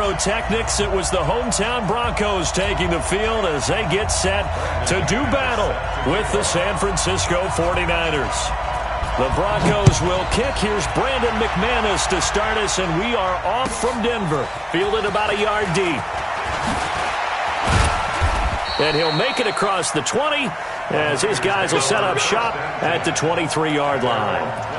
Pyrotechnics. It was the hometown Broncos taking the field as they get set to do battle with the San Francisco 49ers. The Broncos will kick. Here's Brandon McManus to start us, and we are off from Denver. Fielded about a yard deep. And he'll make it across the 20 as his guys will set up shop at the 23-yard line.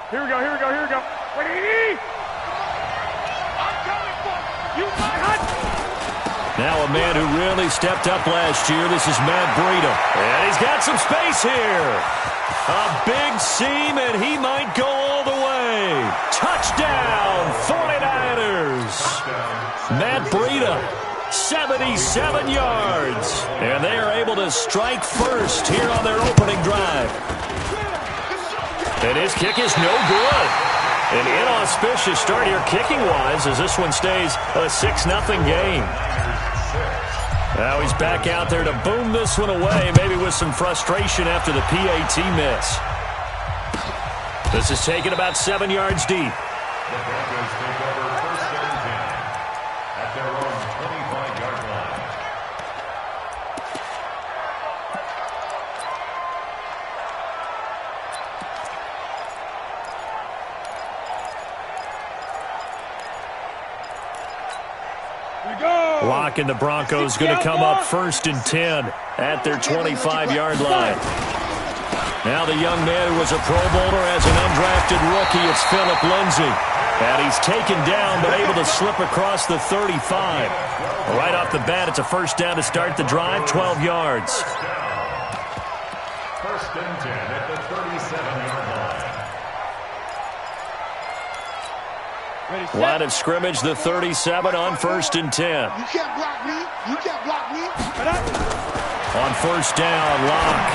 Here we go. Ready? I'm coming for you, my hunt. Now a man who really stepped up last year. This is Matt Breida. And he's got some space here. A big seam, and he might go all the way. Touchdown, 49ers. Matt Breida, 77 yards. And they are able to strike first here on their opening drive. And his kick is no good. An inauspicious start here kicking-wise as this one stays a 6-0 game. Now he's back out there to boom this one away, maybe with some frustration after the PAT miss. This is taken about 7 yards deep. The Broncos take over first and 10 at their own 25-yard line. Locke and the Broncos going to come up first and 10 at their 25-yard line. Now the young man who was a Pro Bowler as an undrafted rookie, it's Phillip Lindsay. And he's taken down but able to slip across the 35. Right off the bat, it's a first down to start the drive, 12 yards. First and 10 at the 37-yard line. Line of scrimmage, the 37 on first and 10. You can't block me. On first down, Locke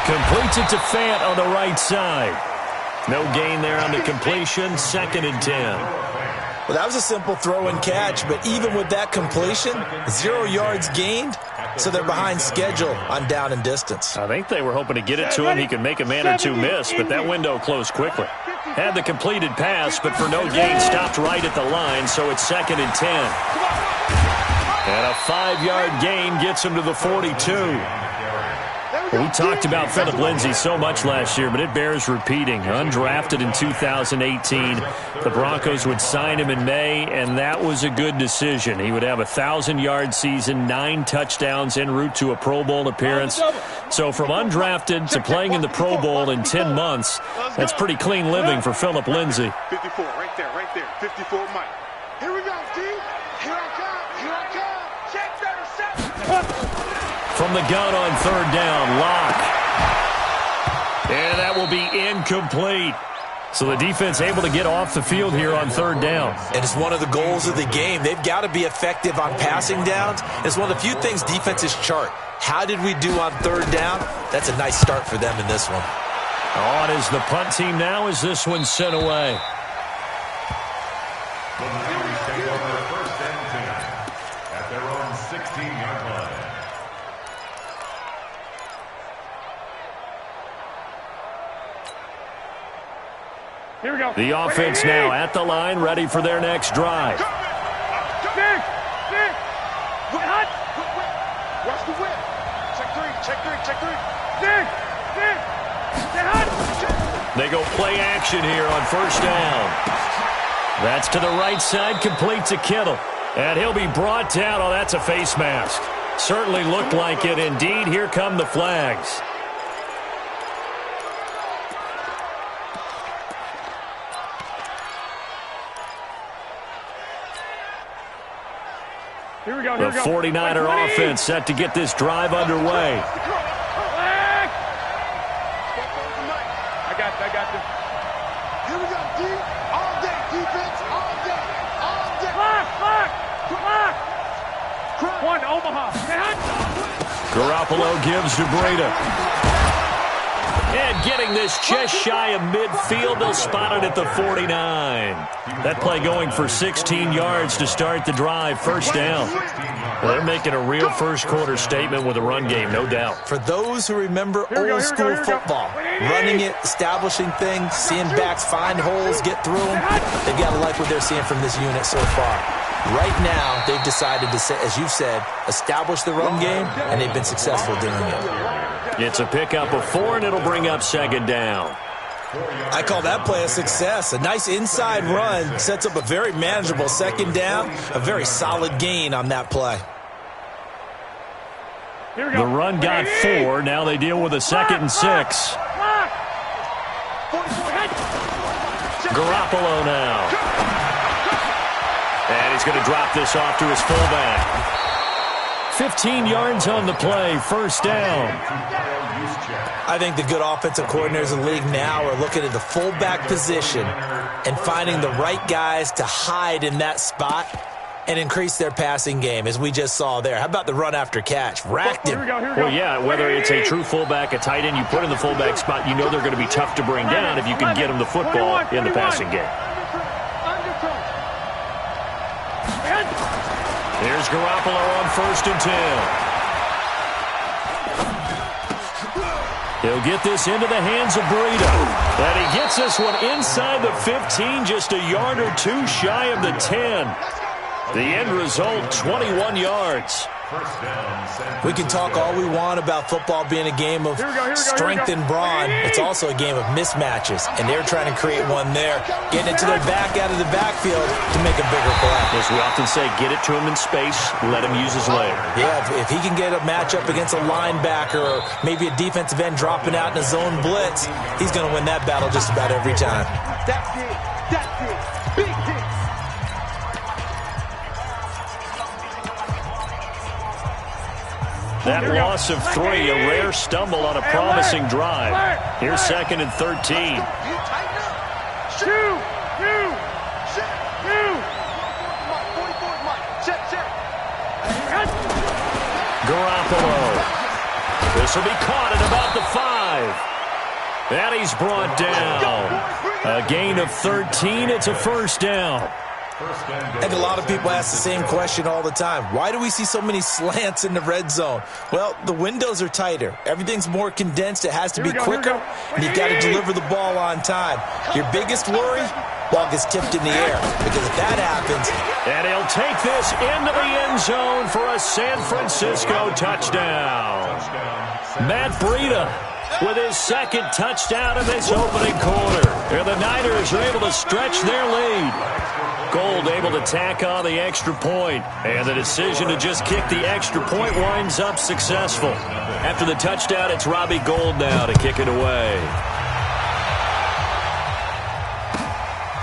completes it to Fant on the right side. No gain there on the completion, second and 10. Well, that was a simple throw and catch, but even with that completion, 0 yards gained, so they're behind schedule on down and distance. I think they were hoping to get it to him. He could make a man or two miss, but that window closed quickly. Had the completed pass, but for no gain, stopped right at the line, so it's second and 10. And a 5-yard gain gets him to the 42. We talked about Phillip Lindsay so much last year, but it bears repeating. Undrafted in 2018. The Broncos would sign him in May, and that was a good decision. He would have a 1,000-yard season, 9 touchdowns en route to a Pro Bowl appearance. So from undrafted to playing in the Pro Bowl in 10 months, that's pretty clean living for Phillip Lindsay. 54, right there. 54, Mike. Here we go, Steve. Here I come. Check 37. From the gun on third down, Locke. And that will be incomplete. So the defense able to get off the field here on third down. And it's one of the goals of the game. They've got to be effective on passing downs. It's one of the few things defenses chart. How did we do on third down? That's a nice start for them in this one. On is the punt team now as this one's sent away. The Niners take over first and 10 at their own 16-yard line. Here we go. The offense now at the line, ready for their next drive. Watch the whip. Check three. They go play action here on first down. That's to the right side, complete to Kittle. And he'll be brought down. Oh, that's a face mask. Certainly looked like it. Indeed, here come the flags. Here we go. The 49er offense set to get this drive underway. I got this. Here we go, D. All day, defense, all day. Clock. One, Omaha. Garoppolo gives to Breida. And getting this just shy of midfield, they'll spot it at the 49. That play going for 16 yards to start the drive, first down. Well, they're making a real first-quarter statement with a run game, no doubt. For those who remember old-school football, running it, establishing things, seeing backs find holes, get through them, they've got to like what they're seeing from this unit so far. Right now, they've decided to, as you've said, establish the run game, and they've been successful doing it. It's a pickup of 4, and it'll bring up second down. I call that play a success. A nice inside run sets up a very manageable second down, a very solid gain on that play. The run got 4. Now they deal with a 2nd and 6. Garoppolo now. And he's going to drop this off to his fullback. 15 yards on the play, first down. I think the good offensive coordinators in the league now are looking at the fullback position and finding the right guys to hide in that spot and increase their passing game, as we just saw there. How about the run after catch? Racked him. Well, yeah, whether it's a true fullback, a tight end, you put in the fullback spot, you know they're going to be tough to bring down if you can get them the football in the passing game. Here's Garoppolo on 1st and 10. He'll get this into the hands of Breida. And he gets this one inside the 15, just a yard or 2 shy of the 10. The end result, 21 yards. We can talk all we want about football being a game of strength and brawn. It's also a game of mismatches, and they're trying to create one there, getting it to their back out of the backfield to make a bigger play. As we often say, get it to him in space, let him use his leg. Yeah, if he can get a matchup against a linebacker or maybe a defensive end dropping out in a zone blitz, he's going to win that battle just about every time. That's it. That's it. Big hit. That loss of 3, a rare stumble on a promising drive. Here's 2nd and 13. Garoppolo. This will be caught at about the 5. And he's brought down. A gain of 13. It's a first down. I think a lot of people ask the same question all the time. Why do we see so many slants in the red zone? Well, the windows are tighter. Everything's more condensed. It has to be quicker, and you've got to deliver the ball on time. Your biggest worry, ball gets tipped in the air, because if that happens... And he'll take this into the end zone for a San Francisco touchdown. Matt Breida with his 2nd touchdown in this opening quarter. And the Niners are able to stretch their lead. Gold able to tack on the extra point, and the decision to just kick the extra point winds up successful. After the touchdown, it's Robbie Gould now to kick it away.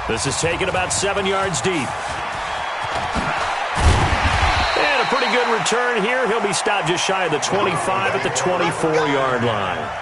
This is taken about 7 yards deep. And a pretty good return here. He'll be stopped just shy of the 25 at the 24-yard line.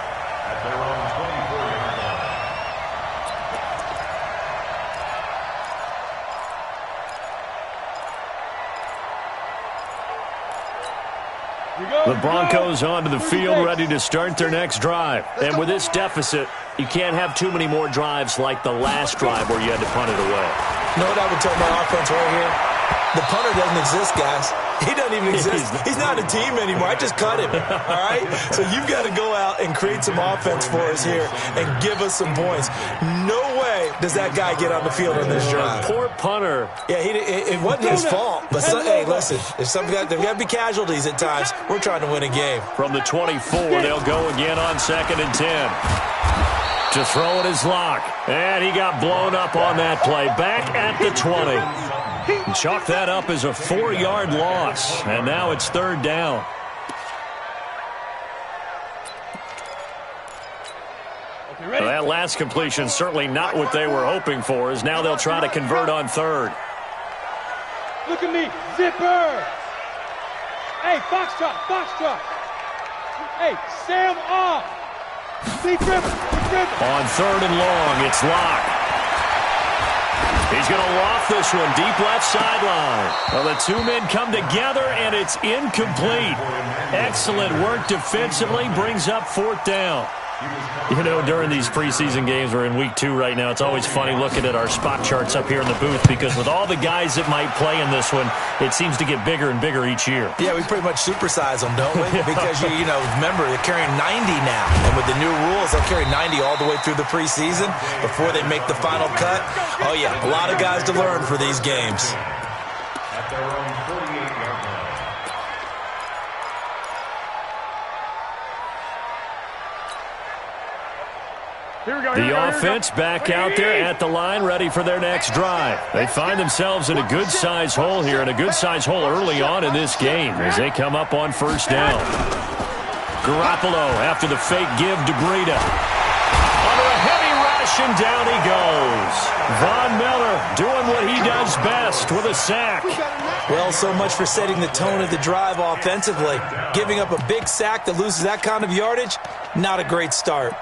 The Broncos onto the field, ready to start their next drive. And with this deficit, you can't have too many more drives like the last drive where you had to punt it away. You know what I would tell my offense right here? The punter doesn't exist, guys. He doesn't even exist. He's not a team anymore. I just cut him, all right? So you've got to go out and create some offense for us here and give us some points. No way does that guy get on the field on this drive. Poor punter. Yeah, it wasn't his fault. But, hey, listen, there's got to be casualties at times. We're trying to win a game. From the 24, they'll go again on 2nd and 10. To throw at his lock. And he got blown up on that play. Back at the 20. Chalk that up as a 4-yard loss. And now it's 3rd down. Well, that last completion certainly not what they were hoping for, as now they'll try to convert on 3rd. Look at me. Zipper. Hey, Foxtrot. Foxtrot. Hey, Sam off. Big Ripper. On 3rd and long, it's Locke. He's going to loft this one deep left sideline. Well, the 2 men come together, and it's incomplete. Excellent work defensively, brings up 4th down. You know, during these preseason games, we're in week 2 right now, it's always funny looking at our spot charts up here in the booth because with all the guys that might play in this one, it seems to get bigger and bigger each year. Yeah, we pretty much supersize them, don't we? Because, you know, remember, they're carrying 90 now. And with the new rules, they'll carry 90 all the way through the preseason before they make the final cut. Oh, yeah, a lot of guys to learn for these games. At their own 48-yard line. The offense back out there at the line, ready for their next drive. They find themselves in a good-sized hole here, and a good-sized hole early on in this game as they come up on first down. Garoppolo after the fake give to Breida. Under a heavy rush, and down he goes. Von Miller doing what he does best with a sack. Well, so much for setting the tone of the drive offensively. Giving up a big sack that loses that kind of yardage, not a great start.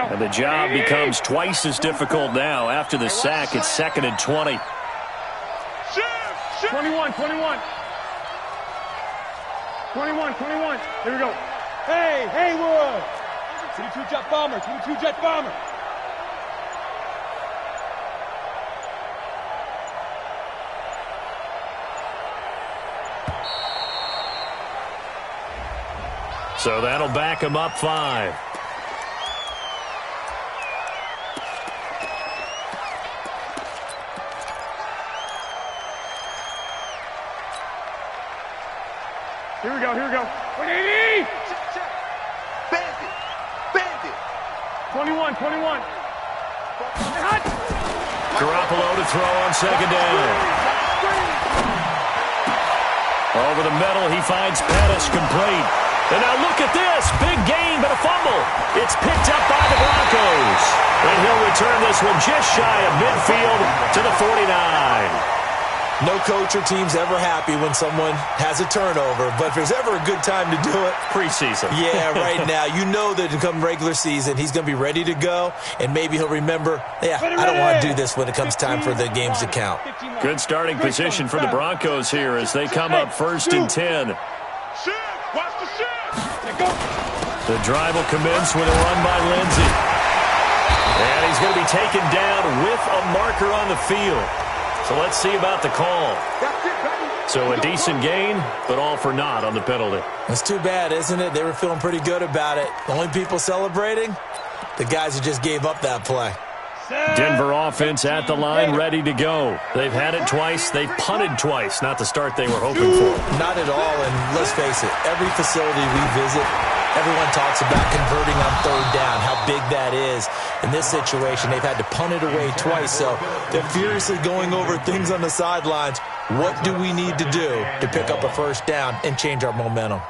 And the job becomes twice as difficult now. After the sack, it's 2nd and 20. 21. 21. Here we go. Hey, Haywood. 22 Jet Bomber. 22 Jet Bomber. So that'll back him up 5. Here we go. 180! Bandit! 21. Garoppolo to throw on 2nd down. Over the middle, he finds Pettis complete. And now look at this. Big gain, but a fumble. It's picked up by the Broncos. And he'll return this one just shy of midfield to the 49. No coach or team's ever happy when someone has a turnover, but if there's ever a good time to do it, preseason. Yeah, right now. You know that come regular season, he's going to be ready to go, and maybe he'll remember, I don't want to do this when it comes time for the games to count. Good starting position for the Broncos here as they come up 1st and 10. The drive will commence with a run by Lindsey. And he's going to be taken down with a marker on the field. So let's see about the call. So a decent gain, but all for naught on the penalty. That's too bad, isn't it? They were feeling pretty good about it. The only people celebrating, the guys who just gave up that play. Denver offense at the line, ready to go. They've had it twice. They've punted twice. Not the start they were hoping for. Not at all, and let's face it, every facility we visit, everyone talks about converting on 3rd down, how big that is. In this situation, they've had to punt it away twice, so they're furiously going over things on the sidelines. What do we need to do to pick up a 1st down and change our momentum?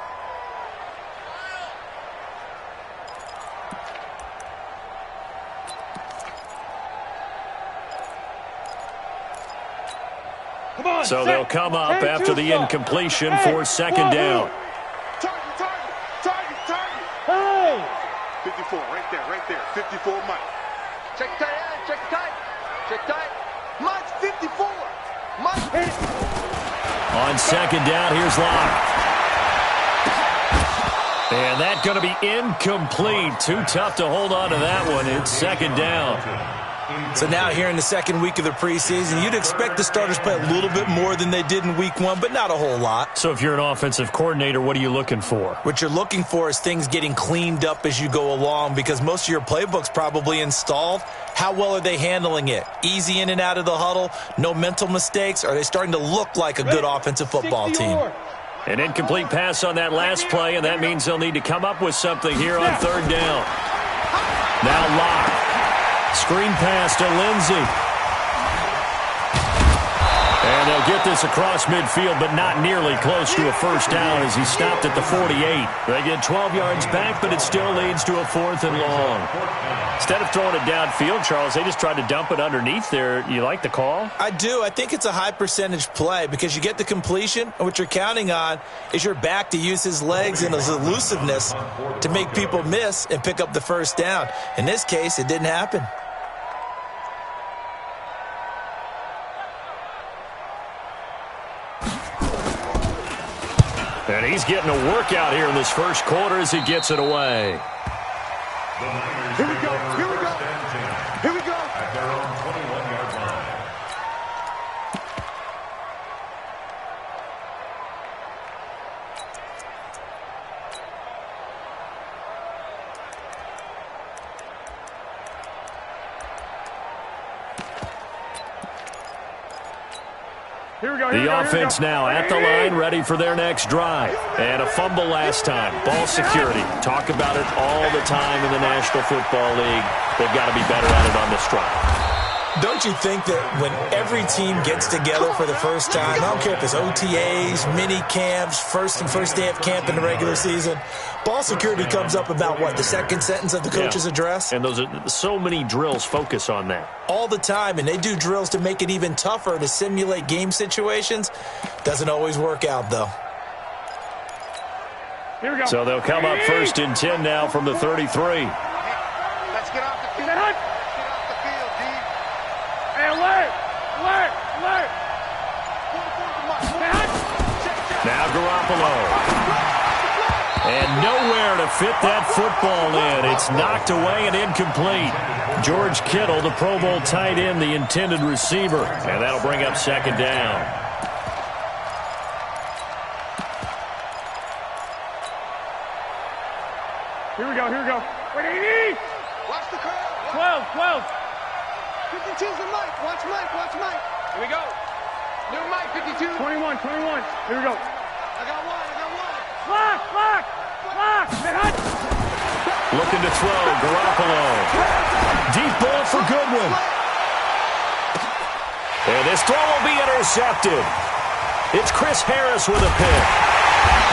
So they'll come up after the incompletion for 2nd down. Target! Hey! 54, right there. 54, Mike. Check tight. Mike's 54. Mike. On 2nd down, here's Locke. And that's going to be incomplete. Too tough to hold on to that one. It's 2nd down. So now here in the 2nd week of the preseason, you'd expect the starters play a little bit more than they did in week 1, but not a whole lot. So if you're an offensive coordinator, what are you looking for? What you're looking for is things getting cleaned up as you go along because most of your playbook's probably installed. How well are they handling it? Easy in and out of the huddle? No mental mistakes? Are they starting to look like a good offensive football team? An incomplete pass on that last play, and that means they'll need to come up with something here on 3rd down. Now Locke. Screen pass to Lindsey. And they'll get this across midfield, but not nearly close to a first down as he stopped at the 48. They get 12 yards back, but it still leads to a 4th and long. Instead of throwing it downfield, Charles, they just tried to dump it underneath there. You like the call? I do. I think it's a high percentage play because you get the completion, and what you're counting on is your back to use his legs and his elusiveness to make people miss and pick up the first down. In this case, it didn't happen. And he's getting a workout here in this first quarter as he gets it away. Here we go. Here we go. Here we go. At their own 21-yard line. The offense now at the line, ready for their next drive. And a fumble last time. Ball security. Talk about it all the time in the National Football League. They've got to be better at it on this drive. Don't you think that when every team gets together for the first time, I don't care if it's OTAs, mini camps, first day of camp in the regular season, ball security comes up about, what, the second sentence of the coach's address? And those are so many drills focus on that. All the time, and they do drills to make it even tougher to simulate game situations. Doesn't always work out, though. Here we go. So they'll come up 1st and 10 now from the 33. Let's get off the field. Let's get off the field, D. Hey, alert! Alert! Alert! Now Garoppolo. And nowhere to fit that football in. It's knocked away and incomplete. George Kittle, the Pro Bowl tight end, the intended receiver. And that'll bring up 2nd down. Here we go, here we go. Wait, 80! Watch the crowd. 12. 52's the Mike. Watch Mike. Watch Mike. Here we go. New Mike, 52. 21. Here we go. I got one. Lock! Looking to throw, Garoppolo. Deep ball for Goodwin. And this throw will be intercepted. It's Chris Harris with a pick.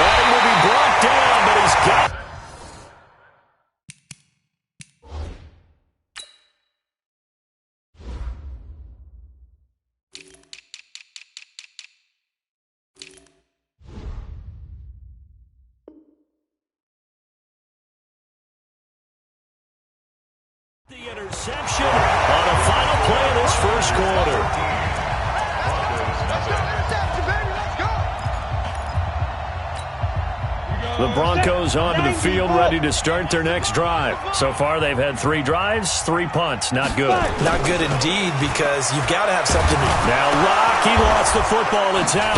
And he will be brought down, but he's got... The interception on a final play of this first quarter. Let's go. Interception, baby. Let's go. The Broncos onto the field, ready to start their next drive. So far, they've had 3 drives, 3 punts. Not good. Not good indeed, because you've got to have something to... Now Locke, he lost the football. It's out.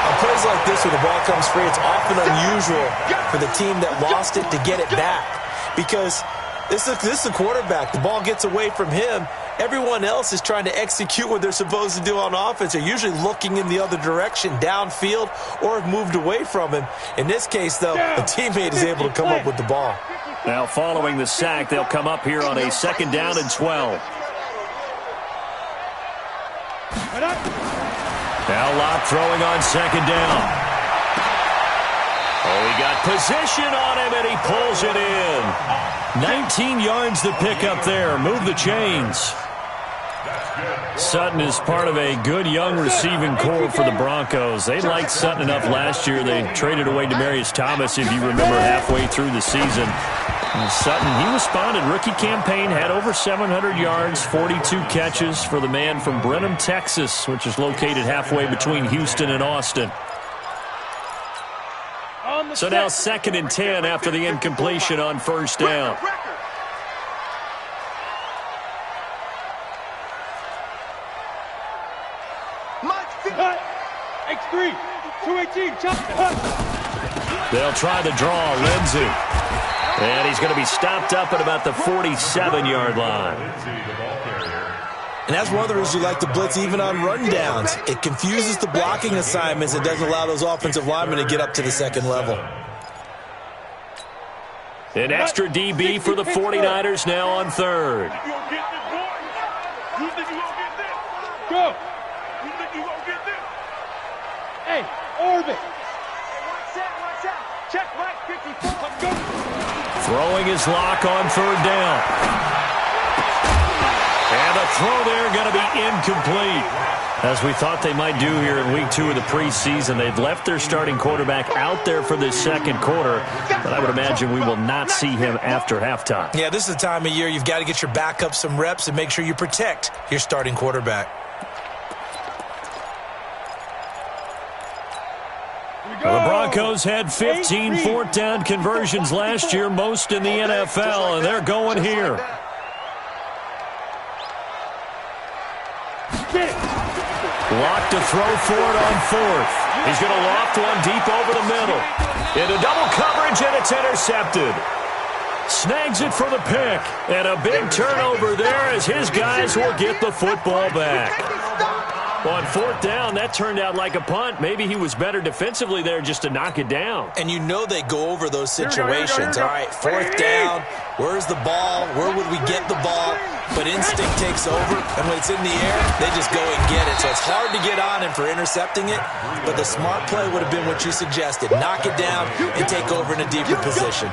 On plays like this where the ball comes free, it's often unusual for the team that lost it to get it back. Because this is a quarterback. The ball gets away from him. Everyone else is trying to execute what they're supposed to do on offense. They're usually looking in the other direction, downfield, or have moved away from him. In this case, though, a teammate is able to come up with the ball. Now, following the sack, they'll come up here on a 2nd down and 12. Now Locke throwing on 2nd down. Oh, he got position on him, and he pulls it in. 19 yards to pick up there. Move the chains. Sutton is part of a good young receiving core for the Broncos. They liked Sutton enough last year. They traded away Demaryius Thomas, if you remember, halfway through the season. And Sutton, he responded. Rookie campaign, had over 700 yards, 42 catches for the man from Brenham, Texas, which is located halfway between Houston and Austin. So now 2nd and 10 after the incompletion on 1st down. X3, 218, They'll try to draw Lindsey. And he's going to be stopped up at about the 47-yard line. And that's one of the reasons you like to blitz even on rundowns. It confuses the blocking assignments. It doesn't allow those offensive linemen to get up to the 2nd level. An extra DB for the 49ers now on 3rd. Go. You think you gonna get this? Hey, orbit. Watch out. Check, Mike, 54. Let's go. Throwing his lock on third down. And the throw there going to be incomplete. As we thought they might do here in week 2 of the preseason, they've left their starting quarterback out there for this second quarter, but I would imagine we will not see him after halftime. Yeah, this is the time of year you've got to get your backup some reps and make sure you protect your starting quarterback. Well, the Broncos had 15 fourth down conversions last year, most in the NFL, and they're going here. Lock to throw for it on fourth. He's going to loft one deep over the middle. Into double coverage, and it's intercepted. Snags it for the pick. And a big turnover there as his guys will get the football back. On fourth down, that turned out like a punt. Maybe he was better defensively there just to knock it down. And you know they go over those situations. All right, fourth down, where's the ball? Where would we get the ball? But instinct takes over, and when it's in the air, they just go and get it. So it's hard to get on him for intercepting it, but the smart play would have been what you suggested. Knock it down and take over in a deeper position.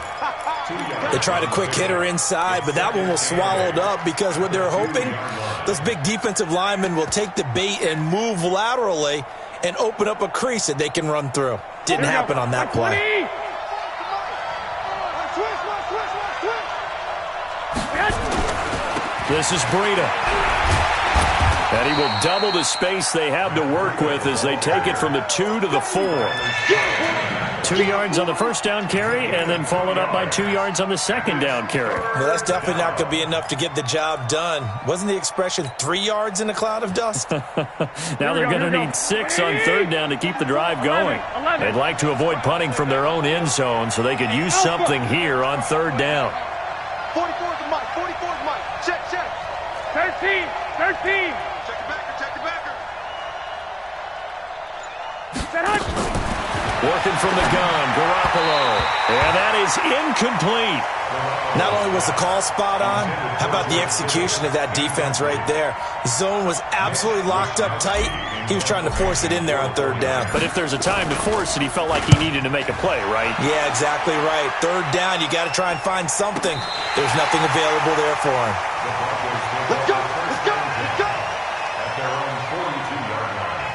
They tried a quick hitter inside, but that one was swallowed up because what they're hoping, those big defensive linemen will take the bait and move laterally and open up a crease that they can run through. Didn't happen on that play. This is Breida. And he will double the space they have to work with as they take it from the 2 to the 4. 2 yards on the first down carry, and then followed up by 2 yards on the second down carry. Well, that's definitely not going to be enough to get the job done. Wasn't the expression 3 yards in a cloud of dust? Now they're going to need 6 on third down to keep the drive going. They'd like to avoid punting from their own end zone, so they could use something here on third down. 44's Mike. 44's Mike. Check. 13. Check the backer. Set up. Working from the gun, Garoppolo. And that is incomplete. Not only was the call spot on, how about the execution of that defense right there? The zone was absolutely locked up tight. He was trying to force it in there on third down. But if there's a time to force it, he felt like he needed to make a play, right? Yeah, exactly right. Third down, you got to try and find something. There's nothing available there for him. Let's go. At their own 42-yard line.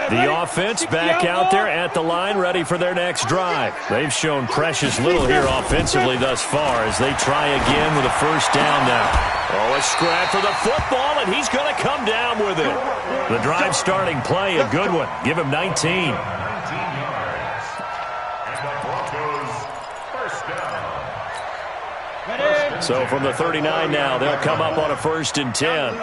The offense back out there at the line, ready for their next drive. They've shown precious little here offensively thus far as they try again with a first down now. Oh, a scrap for the football, and he's going to come down with it. The drive starting play, a good one. Give him 19. 19 yards. And the Broncos first down. So from the 39 now, they'll come up on a 1st and 10.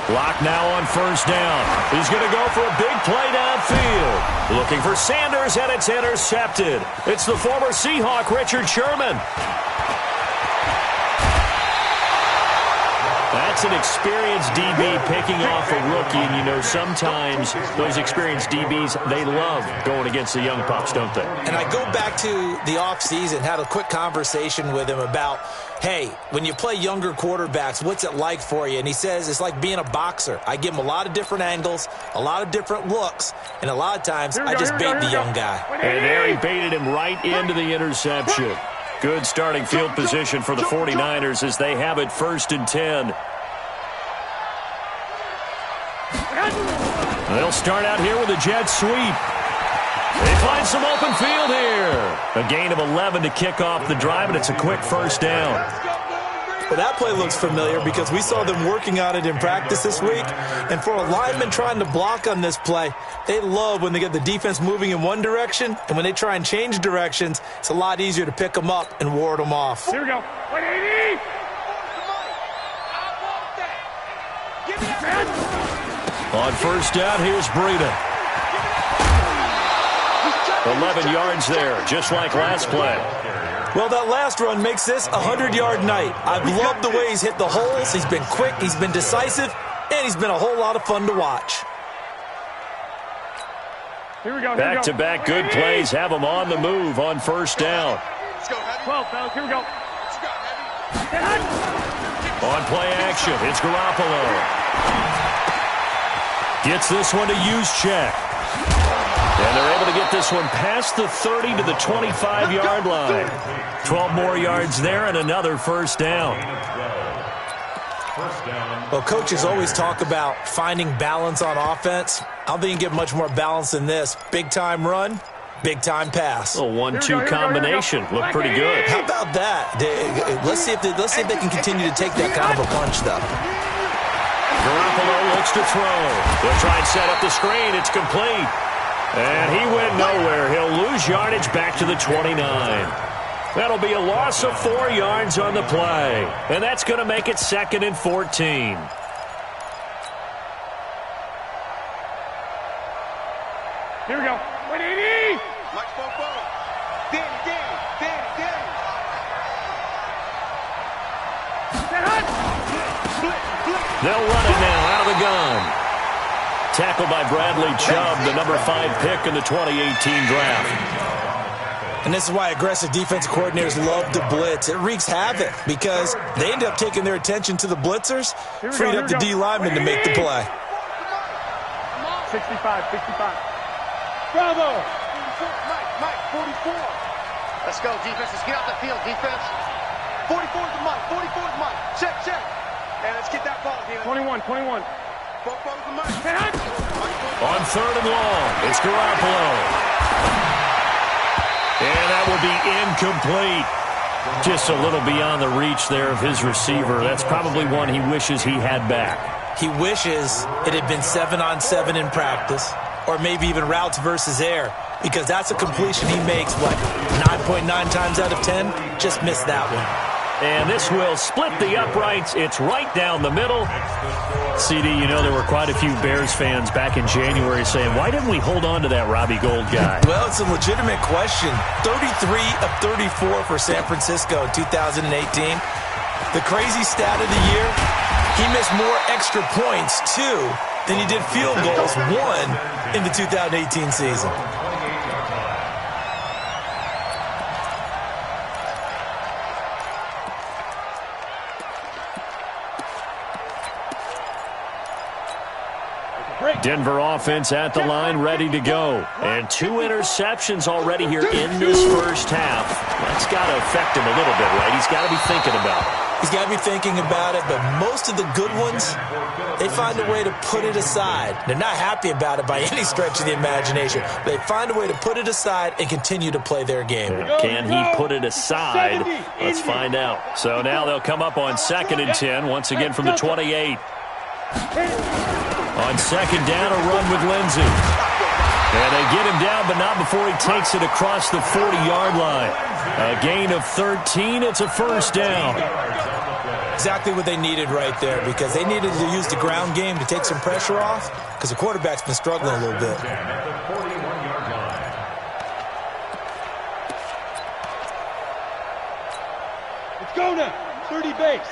Lock now on first down. He's going to go for a big play downfield. Looking for Sanders, and it's intercepted. It's the former Seahawk, Richard Sherman. That's an experienced DB picking off a rookie, and you know sometimes those experienced DBs, they love going against the young pups, don't they? And I go back to the offseason, had a quick conversation with him about, hey, when you play younger quarterbacks, what's it like for you? And he says it's like being a boxer. I give him a lot of different angles, a lot of different looks, and a lot of times I just bait the young guy. And there he baited him right into the interception. Good starting field position for the 49ers as they have it 1st and 10. They'll start out here with a jet sweep. They find some open field here. A gain of 11 to kick off the drive, and it's a quick first down. Well, that play looks familiar because we saw them working on it in practice this week. And for a lineman trying to block on this play, they love when they get the defense moving in one direction. And when they try and change directions, it's a lot easier to pick them up and ward them off. Here we go. 180. On first down, here's Breida. 11 yards there, just like last play. Well, that last run makes this a 100-yard night. I've loved the way he's hit the holes. He's been quick, he's been decisive, and he's been a whole lot of fun to watch. Here we go. Back-to-back good plays have them on the move on first down. Let's go, heavy. 12, fellas. Here we go. Let's go, heavy. On play action, it's Garoppolo. Gets this one to Juszczyk. And they're able to get this one past the 30 to the 25-yard line. 12 more yards there and another first down. Well, coaches always talk about finding balance on offense. I don't think you can get much more balance than this. Big-time run, big-time pass. A 1-2 combination. Looked pretty good. How about that? Let's see if they can continue to take that kind of a punch, though. Garoppolo looks to throw. They'll try and set up the screen. It's complete. And he went nowhere. He'll lose yardage back to the 29. That'll be a loss of 4 yards on the play. And that's going to make it 2nd and 14. Here we go. 180. Mike Bobo. Danny. They'll run it now out of the gun. Tackled by Bradley Chubb, the number 5 pick in the 2018 draft. And this is why aggressive defensive coordinators love to blitz. It wreaks havoc because they end up taking their attention to the blitzers, freed up the D linemen to make the play. 65. Bravo. Mike, 44. Let's go, defense. Let's get off the field, defense. 44 is the Mike. 44 is Mike. Check. And let's get that ball, Dylan. 21. Bobo's the Mike. On 3rd and long, it's Garoppolo. And that will be incomplete. Just a little beyond the reach there of his receiver. That's probably one he wishes he had back. He wishes it had been 7-on-7 in practice, or maybe even routes versus air, because that's a completion he makes, 9.9 times out of 10? Just missed that one. And this will split the uprights. It's right down the middle. CD, you know there were quite a few Bears fans back in January saying, why didn't we hold on to that Robbie Gould guy? Well, it's a legitimate question. 33 of 34 for San Francisco in 2018. The crazy stat of the year, he missed more extra points, 2, than he did field goals, 1, in the 2018 season. Denver offense at the line, ready to go. And 2 interceptions already here in this first half. That's got to affect him a little bit, right? He's got to be thinking about it. He's got to be thinking about it, but most of the good ones, they find a way to put it aside. They're not happy about it by any stretch of the imagination. They find a way to put it aside and continue to play their game. Can he put it aside? Let's find out. So now they'll come up on 2nd and 10, once again from the 28. On 2nd down, a run with Lindsey. And they get him down, but not before he takes it across the 40-yard line. A gain of 13. It's a first down. Exactly what they needed right there, because they needed to use the ground game to take some pressure off, because the quarterback's been struggling a little bit. Let's go now. 30 base.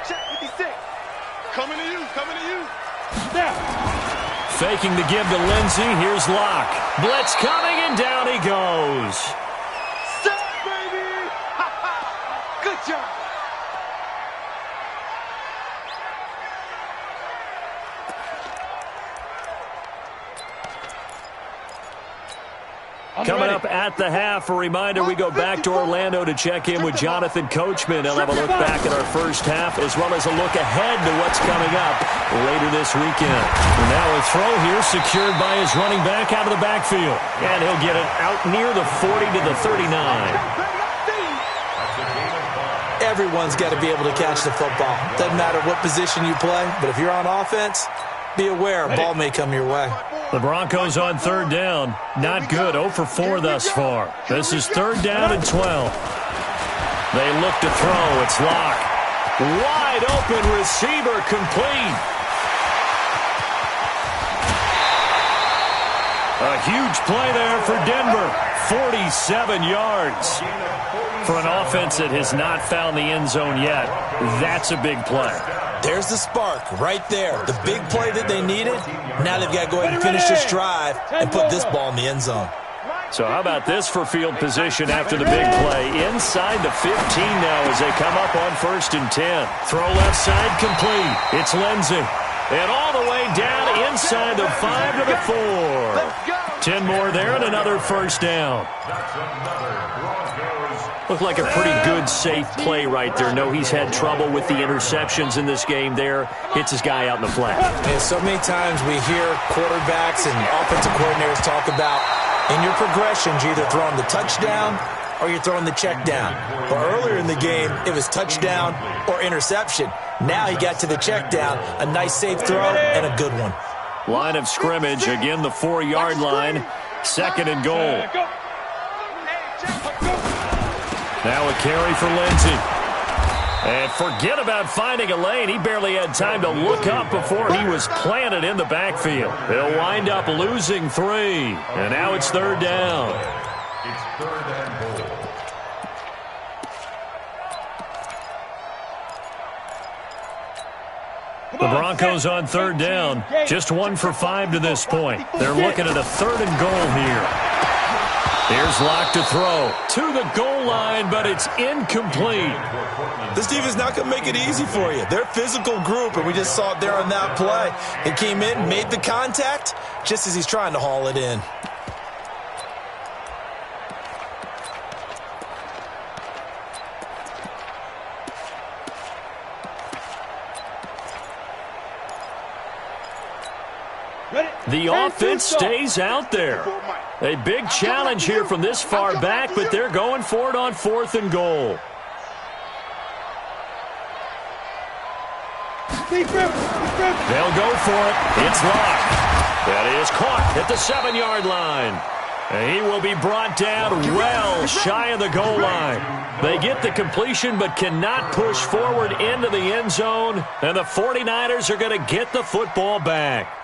Check 56. Coming to you. Snap. Faking the give to Lindsey. Here's Locke. Blitz coming, and down he goes. Set, baby! Good job. Coming up at the half, a reminder, we go back to Orlando to check in with Jonathan Coachman. They'll have a look back at our first half, as well as a look ahead to what's coming up later this weekend. And now a throw here secured by his running back out of the backfield. And he'll get it out near the 40 to the 39. Everyone's got to be able to catch the football. Doesn't matter what position you play, but if you're on offense, be aware a ball may come your way. The Broncos on 3rd down. Not good. 0 for 4 thus far. This is 3rd down and 12. They look to throw. It's Locke. Wide open receiver, complete. A huge play there for Denver. 47 yards. For an offense that has not found the end zone yet, that's a big play. There's the spark right there. The big play that they needed. Now they've got to go ahead and finish this drive and put this ball in the end zone. So how about this for field position after the big play? Inside the 15 now as they come up on 1st and 10. Throw left side complete. It's Lindsey. And all the way down inside the 5 to the 4. 10 more there and another first down. Looked like a pretty good, safe play right there. No, he's had trouble with the interceptions in this game there. Hits his guy out in the flat. And so many times we hear quarterbacks and offensive coordinators talk about in your progressions, you're either throwing the touchdown or you're throwing the check down. But earlier in the game, it was touchdown or interception. Now he got to the check down, a nice safe throw and a good one. Line of scrimmage, again the 4-yard line. 2nd and goal. Now a carry for Lindsey. And forget about finding a lane. He barely had time to look up before he was planted in the backfield. They'll wind up losing 3. And now it's 3rd down. It's 3rd and goal. The Broncos on 3rd down. Just 1 for 5 to this point. They're looking at a 3rd and goal here. Here's Locke to throw to the goal line, but it's incomplete. This defense is not going to make it easy for you. They're a physical group, and we just saw it there on that play. He came in, made the contact, just as he's trying to haul it in. The offense stays out there. A big challenge here from this far back, but they're going for it on 4th and goal. They'll go for it. It's Locke. That is caught at the 7-yard line. And he will be brought down well shy of the goal line. They get the completion but cannot push forward into the end zone. And the 49ers are going to get the football back.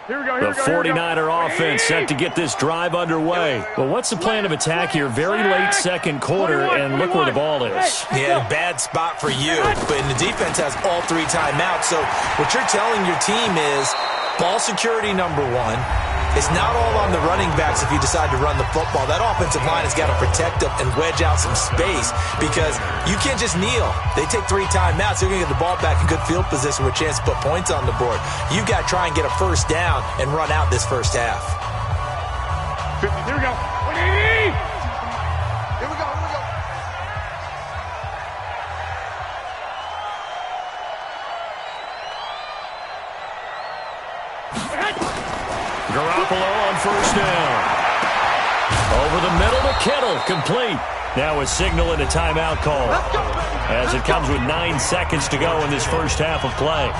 The 49er offense set to get this drive underway. Well, what's the plan of attack here? Very late 2nd quarter, and look where the ball is. Yeah, a bad spot for you, but the defense has all 3 timeouts. So what you're telling your team is ball security number 1. It's not all on the running backs if you decide to run the football. That offensive line has got to protect them and wedge out some space because you can't just kneel. They take 3 timeouts. They're going to get the ball back in good field position with a chance to put points on the board. You've got to try and get a first down and run out this first half. 50, here we go. 180! Here we go, here we go. Garoppolo on 1st down. Over the middle to Kittle, complete. Now a signal and a timeout call as it comes with 9 seconds to go in this first half of play.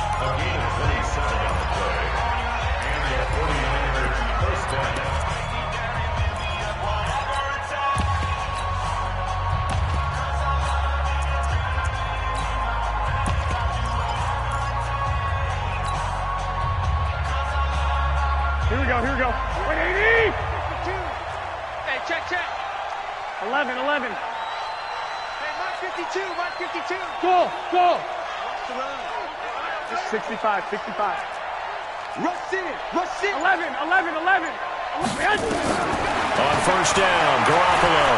Here we go, here we go. 180! Hey, check. 11. Hey, Mike 52, Mike 52. Go! Watch the run. Just 65. Rush in. 11. On 1st down, Garoppolo.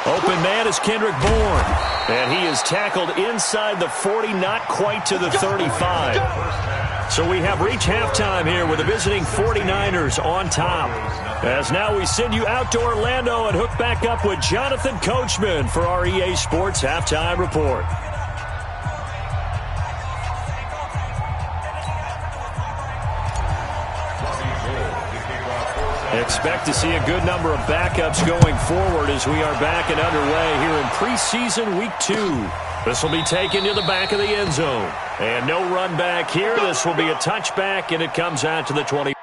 Open man is Kendrick Bourne. And he is tackled inside the 40, not quite to the 35. So we have reached halftime here with the visiting 49ers on top. As now we send you out to Orlando and hook back up with Jonathan Coachman for our EA Sports Halftime Report. Expect to see a good number of backups going forward as we are back and underway here in preseason week 2. This will be taken to the back of the end zone. And no run back here. This will be a touchback, and it comes out to the 20.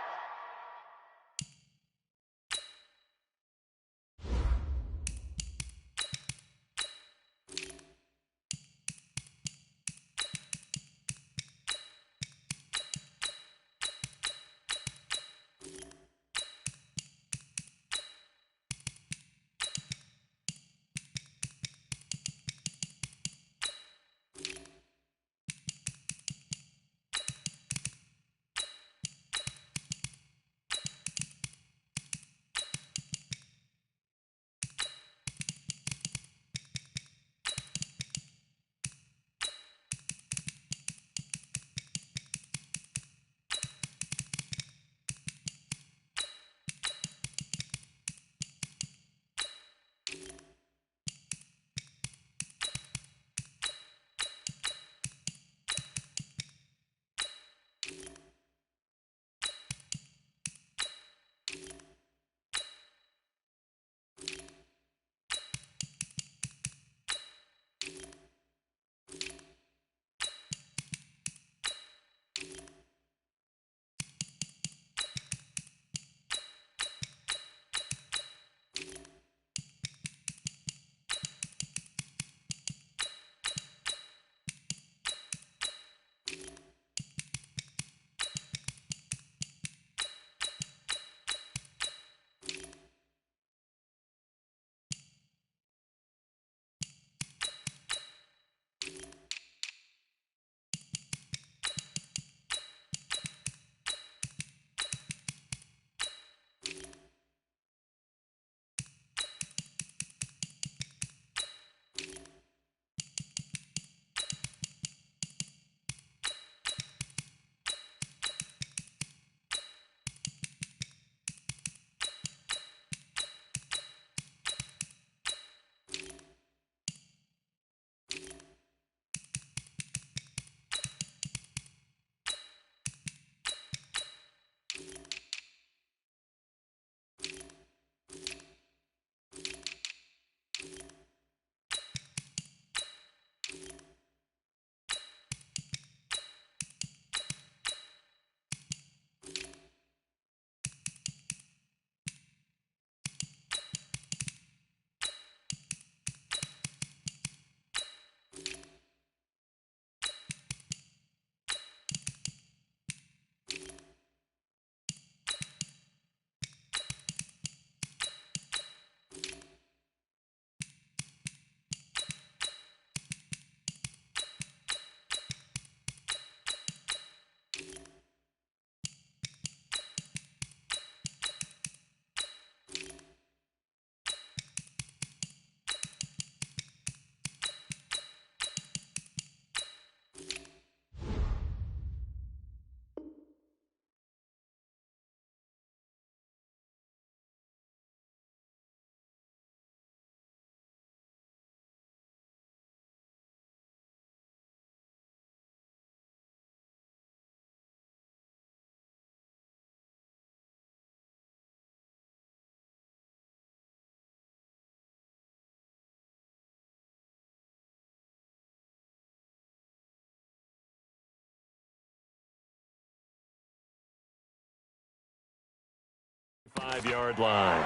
5-yard line.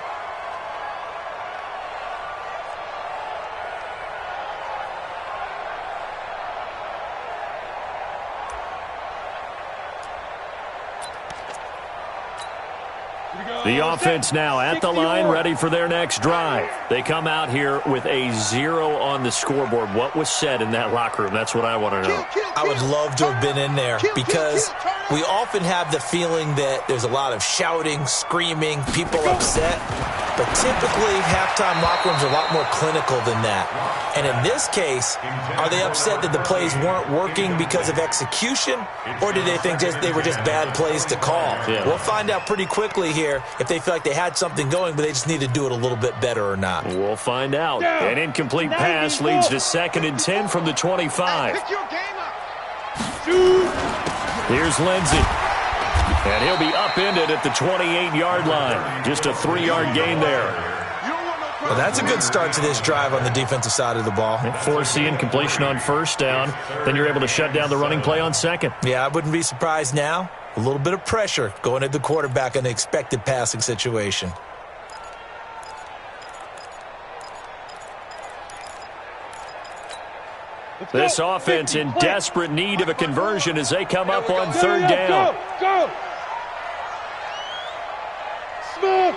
The offense now at the line, ready for their next drive. They come out here with a 0 on the scoreboard. What was said in that locker room? That's what I want to know. I would love to have been in there because we often have the feeling that there's a lot of shouting, screaming, people upset. But typically, halftime locker rooms are a lot more clinical than that. And in this case, are they upset that the plays weren't working because of execution? Or did they think they were just bad plays to call? Yeah. We'll find out pretty quickly here if they feel like they had something going, but they just need to do it a little bit better or not. We'll find out. An incomplete pass leads to 2nd and 10 from the 25. Pick your game up. Here's Lindsey. And he'll be upended at the 28-yard line. Just a 3-yard gain there. Well, that's a good start to this drive on the defensive side of the ball. Force the incompletion on 1st down. Then you're able to shut down the running play on 2nd. Yeah, I wouldn't be surprised now. A little bit of pressure going at the quarterback in the expected passing situation. This offense in desperate need of a conversion as they come up on 3rd down. Go! Smith!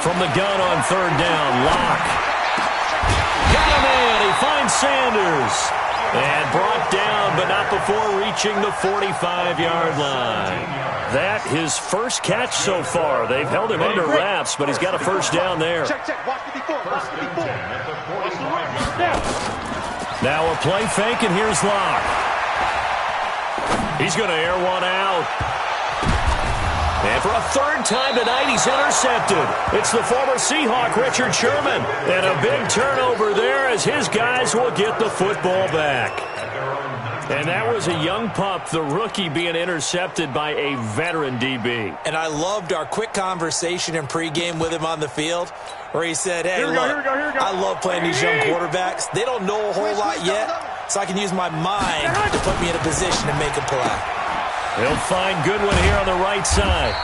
From the gun on 3rd down, Locke. Got him in. He finds Sanders. And brought down, but not before reaching the 45-yard line. That his first catch so far. They've held him under wraps, but he's got a 1st down there. Check. Watch the before. Watch the before. Now a play fake, and here's Locke. He's going to air one out. And for a 3rd time tonight, he's intercepted. It's the former Seahawk, Richard Sherman. And a big turnover there as his guys will get the football back. And that was a young pup, the rookie, being intercepted by a veteran DB. And I loved our quick conversation in pregame with him on the field where he said, hey, look, I love playing these young quarterbacks. They don't know a whole lot yet, so I can use my mind to put me in a position to make a play. He'll find Goodwin here on the right side.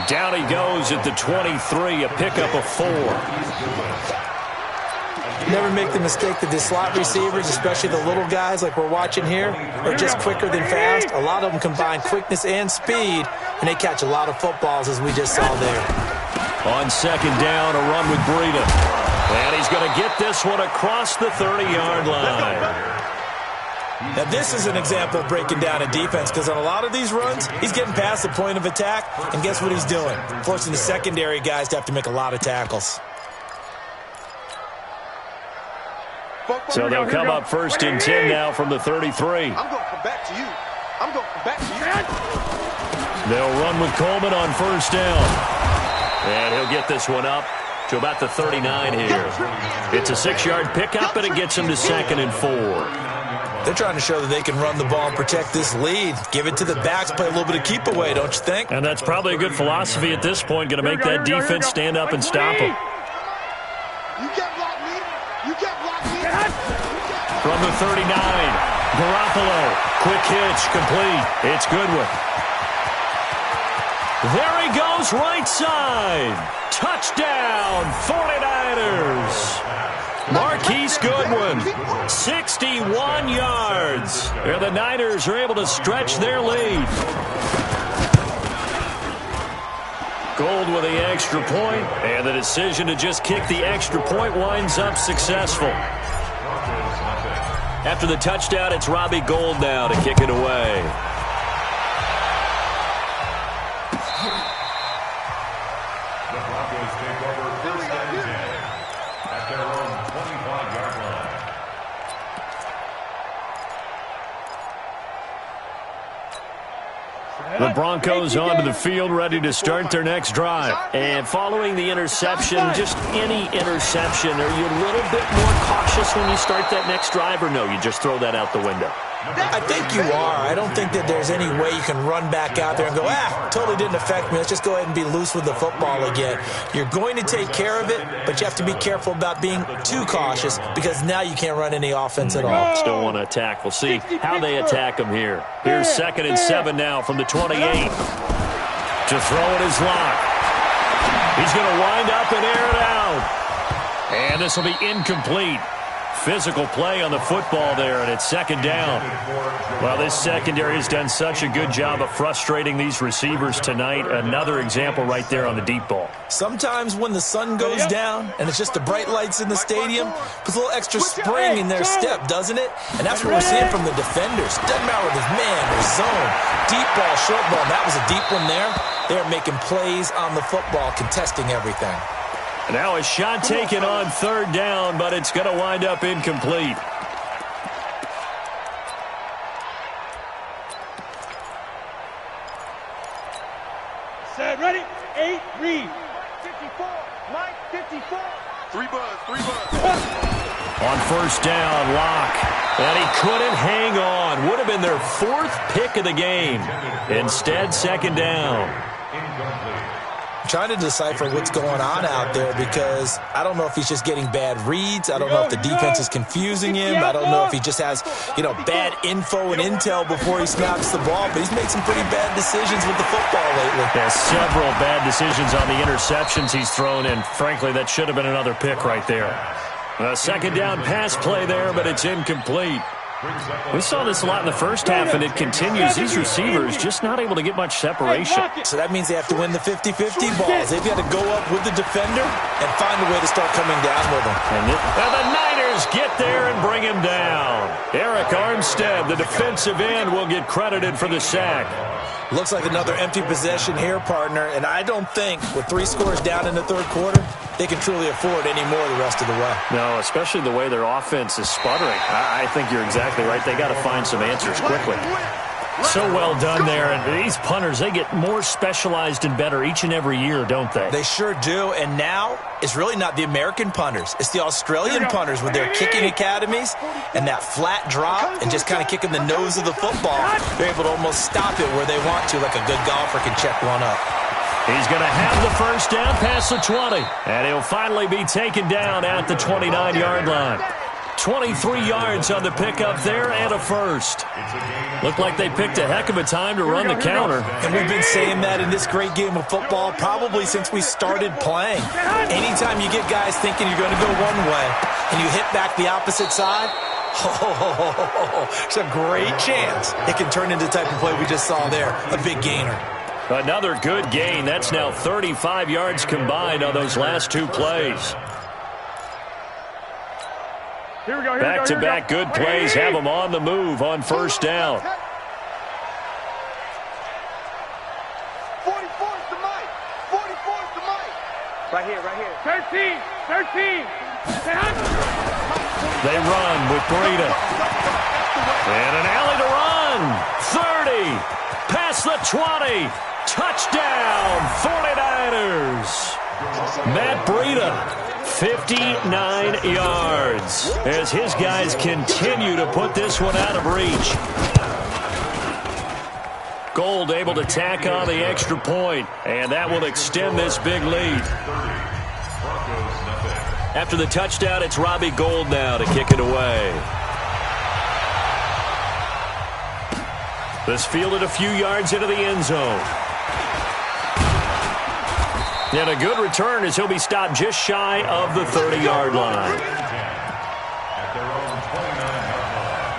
Down he goes at the 23, a pickup of 4. Never make the mistake that the slot receivers, especially the little guys like we're watching here, are just quicker than fast. A lot of them combine quickness and speed, and they catch a lot of footballs, as we just saw there. On 2nd down, a run with Breida. And he's going to get this one across the 30-yard line. Now, this is an example of breaking down a defense because on a lot of these runs, he's getting past the point of attack, and guess what he's doing? Forcing the secondary guys to have to make a lot of tackles. So they'll come up 1st and 10 now from the 33. I'm going to come back to you. I'm going to come back to you. They'll run with Coleman on 1st down. And he'll get this one up to about the 39 here. It's a 6-yard pickup, and it gets him to 2nd and 4. They're trying to show that they can run the ball and protect this lead. Give it to the backs, play a little bit of keep away, don't you think? And that's probably a good philosophy at this point, going to make that defense stand up and stop them. You can't block me. You can't block me. From the 39, Garoppolo, quick hitch, complete. It's Goodwin. There he goes, right side. Touchdown, 49ers. Marquise Goodwin, 61 yards. And the Niners are able to stretch their lead. Gold with the extra point, and the decision to just kick the extra point winds up successful. After the touchdown, it's Robbie Gould now to kick it away. The Broncos take over 1st and 10 at their own 25-yard line. The Broncos onto the field, ready to start their next drive. And following the interception, just any interception, are you a little bit more cautious when you start that next drive, or no, you just throw that out the window? I think you are. I don't think that there's any way you can run back out there and go, totally didn't affect me. Let's just go ahead and be loose with the football again. You're going to take care of it, but you have to be careful about being too cautious because now you can't run any offense at all. Still want to attack. We'll see how they attack him here. Here's 2nd and 7 now from the 28. To throw it is Locke. He's going to wind up and air it out. And this will be incomplete. Physical play on the football there, and it's 2nd down. Well, this secondary has done such a good job of frustrating these receivers tonight. Another example right there on the deep ball. Sometimes when the sun goes down and it's just the bright lights in the stadium, puts a little extra spring in their step, doesn't it? And that's what we're seeing from the defenders. Doesn't matter whether it's man or zone, deep ball, short ball. That was a deep one there. They're making plays on the football, contesting everything. Now a shot taken on 3rd down, but it's going to wind up incomplete. Set, ready, 8, read. 54, Mike, 54. 3 buzz. On 1st down, Locke. And he couldn't hang on. Would have been their 4th pick of the game. Instead, 2nd down. Trying to decipher what's going on out there because I don't know if he's just getting bad reads. I don't know if the defense is confusing him. I don't know if he just has, bad info and intel before he snaps the ball. But he's made some pretty bad decisions with the football lately. Yeah, several bad decisions on the interceptions he's thrown in. Frankly, that should have been another pick right there. A 2nd down pass play there, but it's incomplete. We saw this a lot in the first half, and it continues. These receivers just not able to get much separation. So that means they have to win the 50-50 balls. They've got to go up with the defender and find a way to start coming down with them. And the Niners get there and bring him down. Eric Armstead, the defensive end, will get credited for the sack. Looks like another empty possession here, partner, and I don't think with 3 scores down in the 3rd quarter, they can truly afford any more the rest of the way. No, especially the way their offense is sputtering. I think you're exactly right. They got to find some answers quickly. So well done there. And these punters, they get more specialized and better each and every year, don't they? They sure do. And now it's really not the American punters. It's the Australian punters with their kicking academies and that flat drop and just kind of kicking the nose of the football. They're able to almost stop it where they want to, like a good golfer can check one up. He's going to have the 1st down past the 20. And he'll finally be taken down at the 29-yard line. 23 yards on the pickup there and a 1st. Looked like they picked a heck of a time to run the counter. And we've been saying that in this great game of football probably since we started playing. Anytime you get guys thinking you're going to go one way and you hit back the opposite side, it's a great chance it can turn into the type of play we just saw there, a big gainer. Another good gain. That's now 35 yards combined on those last 2 plays. Here we go. Back-to-back good plays have them on the move on 1st down. 44's the Mike. 44's the Mike. Right here. 13. They run with Breida. And an alley to run. 30. Past the 20. Touchdown, 49ers. Matt Breida. 59 yards as his guys continue to put this one out of reach. Gold able to tack on the extra point, and that will extend this big lead. After the touchdown, it's Robbie Gould now to kick it away. This fielded a few yards into the end zone. And a good return as he'll be stopped just shy of the 30-yard line. At their own 29-yard line.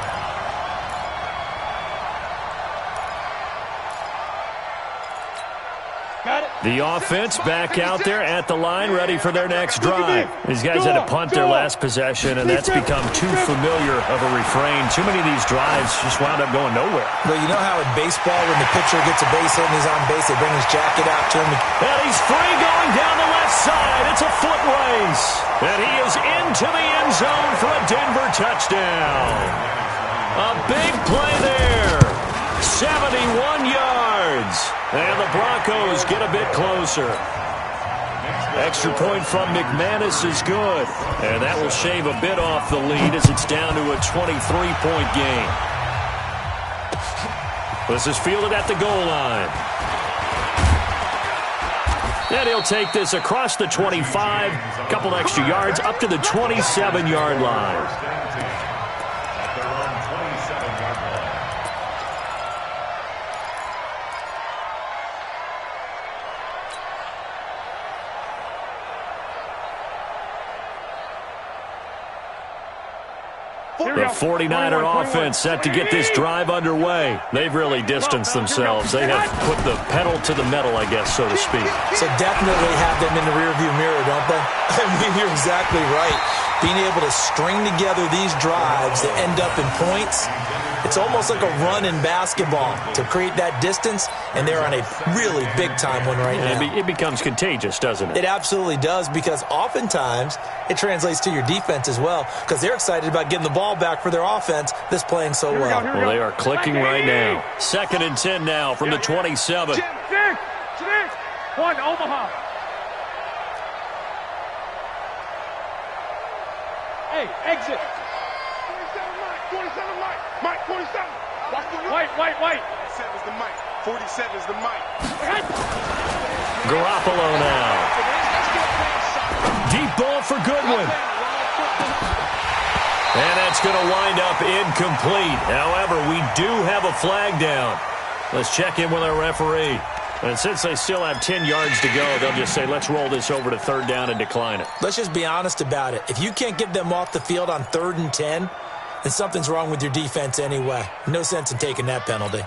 Got it. The offense back out there at the line, ready for their next drive. These guys had to punt their last possession, and that's become too familiar of a refrain. Too many of these drives just wound up going nowhere. Well, you know how in baseball, when the pitcher gets a base hit and he's on base, they bring his jacket out to him. And he's free going down the left side. It's a foot race. And he is into the end zone for a Denver touchdown. A big play there. 71 yards. And the Broncos get a bit closer. Extra point from McManus is good. And that will shave a bit off the lead as it's down to a 23-point game. This is fielded at the goal line. And he'll take this across the 25, a couple extra yards up to the 27-yard line. At their own 27-yard line. The 49er offense set to get this drive underway. They've really distanced themselves. They have put the pedal to the metal, I guess, so to speak. So definitely have them in the rearview mirror, don't they? I mean, you're exactly right. Being able to string together these drives that end up in points, it's almost like a run in basketball to create that distance, and they're on a really big-time one right now. It becomes contagious, doesn't it? It absolutely does, because oftentimes it translates to your defense as well, because they're excited about getting the ball back for their offense that's playing so well. Well, they are clicking right now. 2nd and 10 now from the 27. 1, Omaha. Hey, exit. 27 Mike. Mike, 27. White. 47 is the Mike. 47 is the Mike. Garoppolo now. Deep ball for Goodwin. And that's going to wind up incomplete. However, we do have a flag down. Let's check in with our referee. And since they still have 10 yards to go, they'll just say, let's roll this over to 3rd down and decline it. Let's just be honest about it. If you can't get them off the field on 3rd and 10, then something's wrong with your defense anyway. No sense in taking that penalty.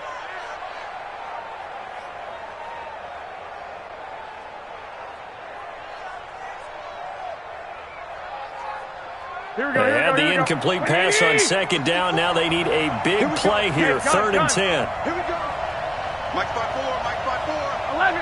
They had the incomplete pass on 2nd down. Now they need a big play here. 3rd and 10. Here we go. Mike 5-4. 11.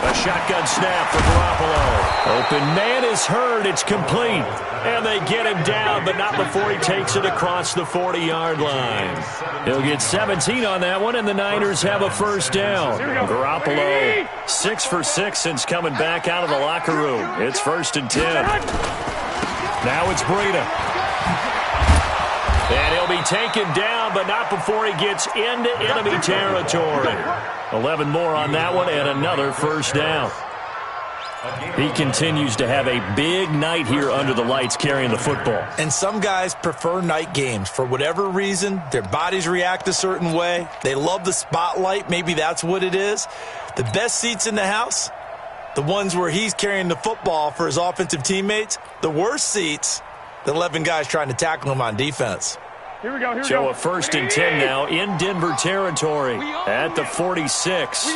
A shotgun snap for Garoppolo. Open man is heard. It's complete. And they get him down, but not before he takes it across the 40-yard line. He'll get 17 on that one, and the Niners have a 1st down. Garoppolo, 6 for 6 since coming back out of the locker room. It's 1st and 10. Now it's Breida. And he'll be taken down, but not before he gets into enemy territory. 11 more on that one, and another 1st down. He continues to have a big night here under the lights carrying the football. And some guys prefer night games. For whatever reason, their bodies react a certain way. They love the spotlight. Maybe that's what it is. The best seats in the house, the ones where he's carrying the football for his offensive teammates. The worst seats, the 11 guys trying to tackle him on defense. Here we go. So a 1st and 10 now in Denver territory at the 46.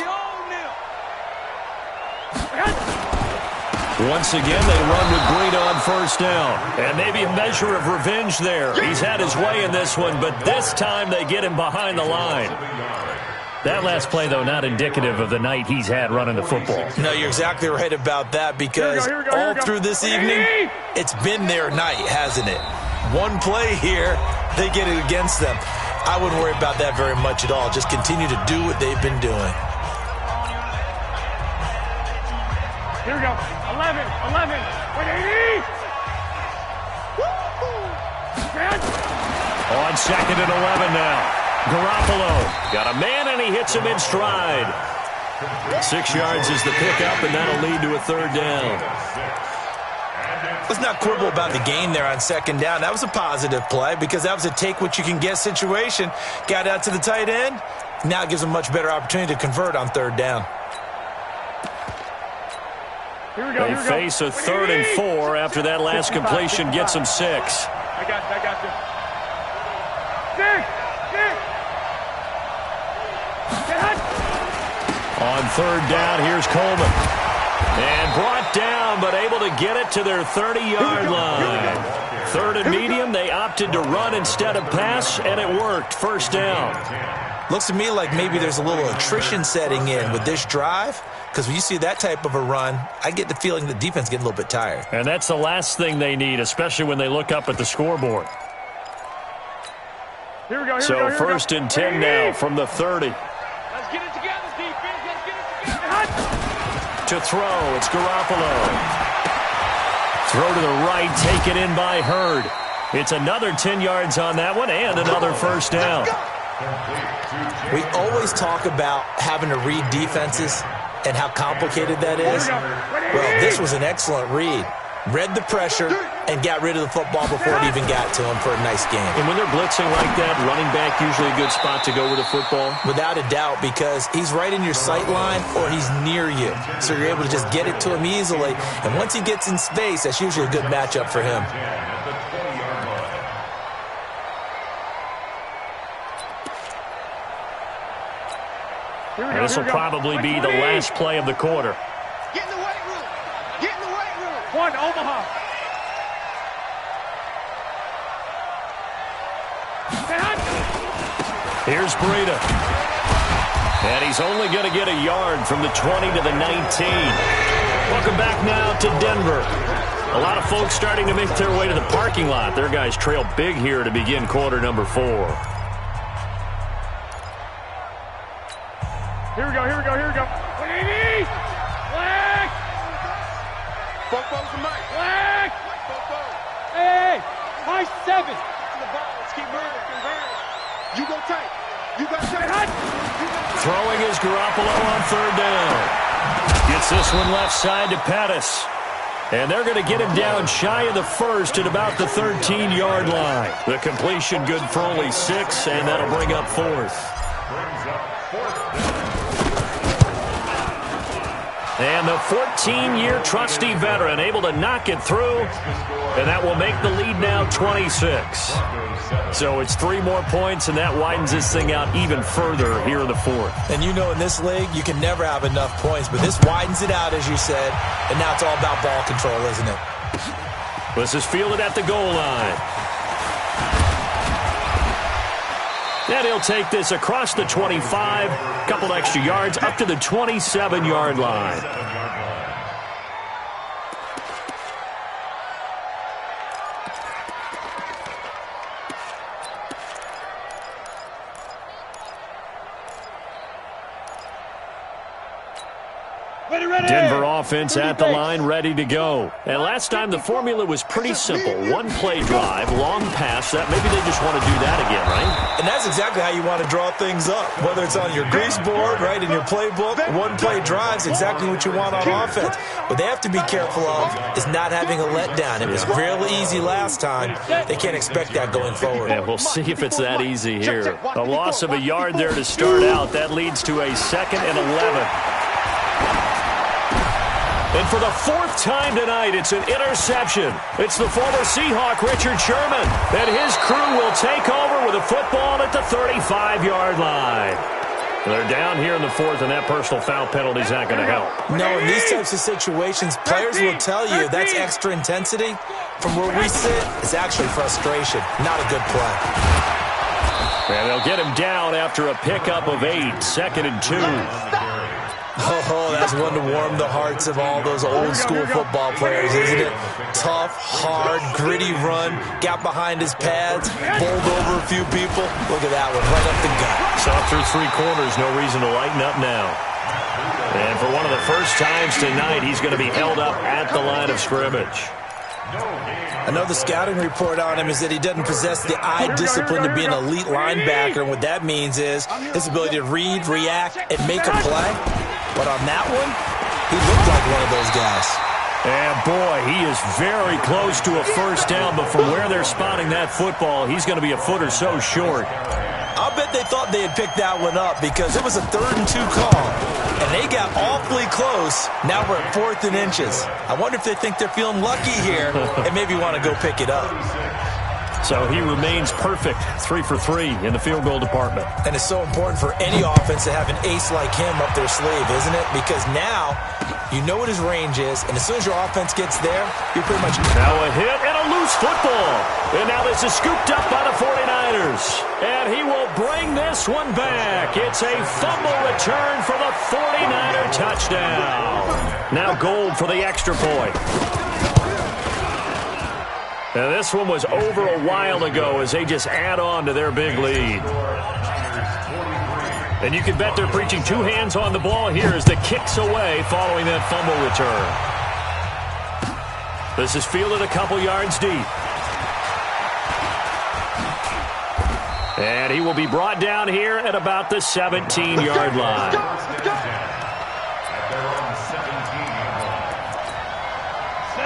Once again, they run with Breida on 1st down. And maybe a measure of revenge there. He's had his way in this one, but this time they get him behind the line. That last play, though, not indicative of the night he's had running the football. No, you're exactly right about that, because all through this evening, it's been their night, hasn't it? One play here, they get it against them. I wouldn't worry about that very much at all. Just continue to do what they've been doing. Here we go. 11. 180. On 2nd and 11 now. Garoppolo got a man, and he hits him in stride. 6 yards is the pickup, and that'll lead to a 3rd down. Let's not quibble about the gain there on 2nd down. That was a positive play, because that was a take-what-you-can-get situation. Got out to the tight end. Now it gives them a much better opportunity to convert on 3rd down. They face a 3rd and 4 after that last completion gets them 6. I got you. 6. On 3rd down, here's Coleman. And brought down, but able to get it to their 30-yard line. 3rd and medium, they opted to run instead of pass, and it worked. 1st down. Looks to me like maybe there's a little attrition setting in with this drive, because when you see that type of a run, I get the feeling the defense getting a little bit tired. And that's the last thing they need, especially when they look up at the scoreboard. Here we go. So 1st and 10 now from the 30. Let's get it together, defense. Let's get it together. To throw, it's Garoppolo. Throw to the right, taken in by Hurd. It's another 10 yards on that one and another first down. We always talk about having to read defenses and how complicated that is. Well, this was an excellent read. Read the pressure and got rid of the football before it even got to him for a nice game. And when they're blitzing like that, running back usually a good spot to go with the football? Without a doubt, because he's right in your sight line or he's near you. So you're able to just get it to him easily. And once he gets in space, that's usually a good matchup for him. And this will probably be the last play of the quarter. Get in the weight room. Get in the weight room. One, Omaha. Here's Breida. And he's only going to get a yard from the 20 to the 19. Welcome back now to Denver. A lot of folks starting to make their way to the parking lot. Their guys trail big here to begin quarter number 4. Here we go, here we go, here we go. 180! Black! Bofo's the mic. Black! Bofo. Hey! High 7! To the ball. Let's keep moving. You go tight. You got tight. Throwing is Garoppolo on third down. Gets this one left side to Pettis. And they're going to get him down shy of the first at about the 13-yard line. The completion good for only 6, and that'll bring up fourth. And the 14-year trusty veteran able to knock it through, and that will make the lead now 26. So it's 3 more points, and that widens this thing out even further here in the fourth. And you know in this league, you can never have enough points, but this widens it out, as you said, and now it's all about ball control, isn't it? This is fielded at the goal line. And he'll take this across the 25, couple extra yards, up to the 27-yard line. Denver offense at the line, ready to go. And last time the formula was pretty simple. 1 play drive, long pass. That maybe they just want to do that again, right? And that's exactly how you want to draw things up. Whether it's on your grease board, right, in your playbook, 1 play drive is exactly what you want on offense. What they have to be careful of is not having a letdown. It was real easy last time. They can't expect that going forward. Yeah, we'll see if it's that easy here. A loss of a yard there to start out. That leads to a 2nd and 11. And for the 4th time tonight, it's an interception. It's the former Seahawk, Richard Sherman. And his crew will take over with a football at the 35-yard line. They're down here in the 4th, and that personal foul penalty is not going to help. No, in these types of situations, players will tell you that's extra intensity. From where we sit, it's actually frustration, not a good play. And they'll get him down after a pickup of 8, 2nd and 2. Oh, that's one to warm the hearts of all those old-school football players, isn't it? Tough, hard, gritty run, got behind his pads, bowled over a few people. Look at that one, right up the gut. Saw through 3 quarters, no reason to lighten up now. And for one of the first times tonight, he's going to be held up at the line of scrimmage. I know the scouting report on him is that he doesn't possess the eye discipline to be an elite linebacker, and what that means is his ability to read, react, and make a play. But on that one, he looked like one of those guys. And boy, he is very close to a first down, but from where they're spotting that football, he's going to be a foot or so short. I'll bet they thought they had picked that one up because it was a 3rd and 2 call, and they got awfully close. Now we're at 4th and inches. I wonder if they think they're feeling lucky here and maybe want to go pick it up. So he remains perfect, 3 for 3 in the field goal department. And it's so important for any offense to have an ace like him up their sleeve, isn't it? Because now you know what his range is, and as soon as your offense gets there, you're pretty much... Now a hit and a loose football. And now this is scooped up by the 49ers. And he will bring this one back. It's a fumble return for the 49er touchdown. Now Gold for the extra point. Now this one was over a while ago as they just add on to their big lead. And you can bet they're preaching 2 hands on the ball here as the kick's away following that fumble return. This is fielded a couple yards deep. And he will be brought down here at about the 17-yard line.